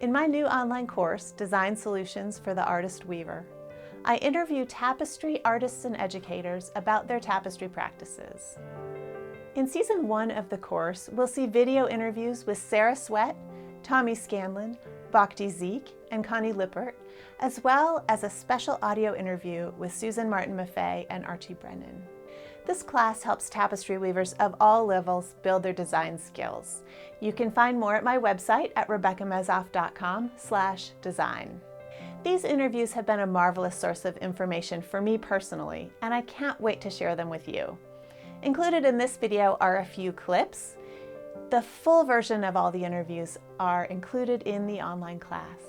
In my new online course, Design Solutions for the Artist Weaver, I interview tapestry artists and educators about their tapestry practices. In Season 1 of the course, we'll see video interviews with Sarah Sweat, Tommy Scanlon, Bhakti Zeke, and Connie Lippert, as well as a special audio interview with Susan Martin-Maffei and Archie Brennan. This class helps tapestry weavers of all levels build their design skills. You can find more at my website at rebeccamezoff.com/design. These interviews have been a marvelous source of information for me personally, and I can't wait to share them with you. Included in this video are a few clips. The full version of all the interviews are included in the online class.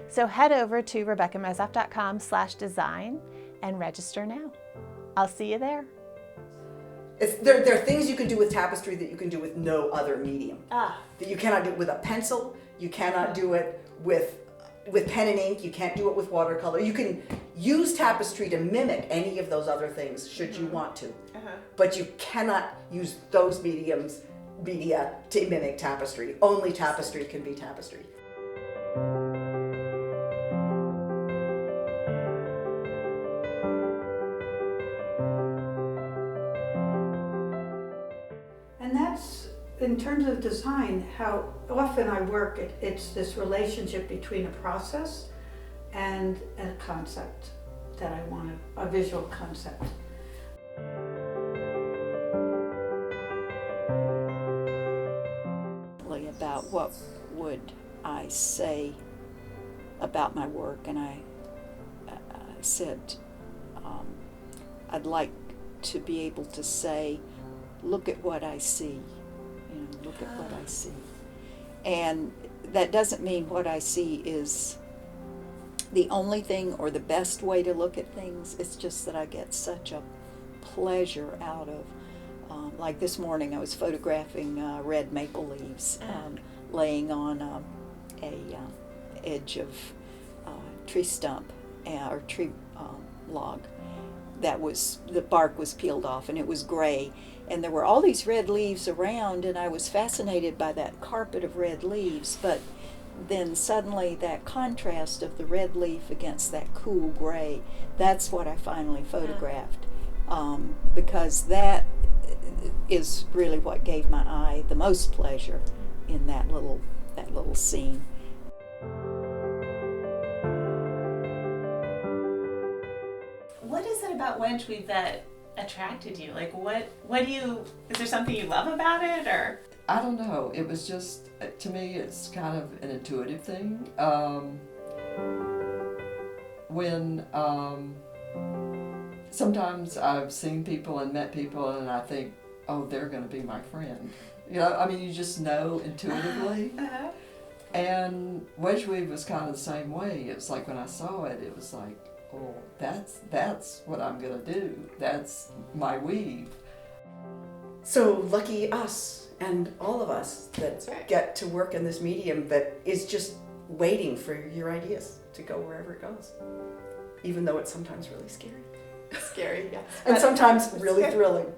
So head over to rebeccamezoff.com/design and register now. I'll see you there. There are things you can do with tapestry that you can do with no other medium. That you cannot do with a pencil, you cannot do it with pen and ink, you can't do it with watercolor. You can use tapestry to mimic any of those other things should you want to. But you cannot use those media to mimic tapestry. Only tapestry can be tapestry. And that's, in terms of design, how often I work, it's this relationship between a process and a concept that I want, a visual concept. About what would I say about my work, and I said I'd like to be able to say, look at what I see, look at what I see. And that doesn't mean what I see is the only thing or the best way to look at things. It's just that I get such a pleasure out of, like this morning I was photographing red maple leaves laying on a edge of tree stump or tree log. The bark was peeled off and it was gray, and there were all these red leaves around, and I was fascinated by that carpet of red leaves, but then suddenly that contrast of the red leaf against that cool gray, that's what I finally photographed, because that is really what gave my eye the most pleasure in that little scene. What is it about wedge weave that attracted you? Like, what do you, is there something you love about it, or? I don't know. It was just, to me, it's kind of an intuitive thing. Sometimes I've seen people and met people and I think, oh, they're going to be my friend. You just know intuitively. And wedge weave was kind of the same way. It was like when I saw it, it was like, oh, that's what I'm going to do. That's my weave. So lucky us and all of us that get to work in this medium that is just waiting for your ideas to go wherever it goes. Even though it's sometimes really scary. Scary, yeah. And sometimes really thrilling.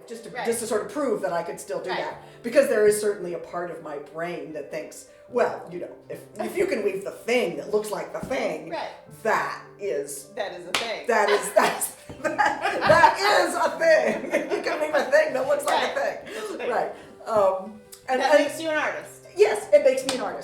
Just to sort of prove that I could still do that. Because there is certainly a part of my brain that thinks, well, if you can weave the thing that looks like the thing, that is a thing. That is a thing. You can weave a thing that looks like a thing. And that makes you an artist. Yes, it makes me an artist.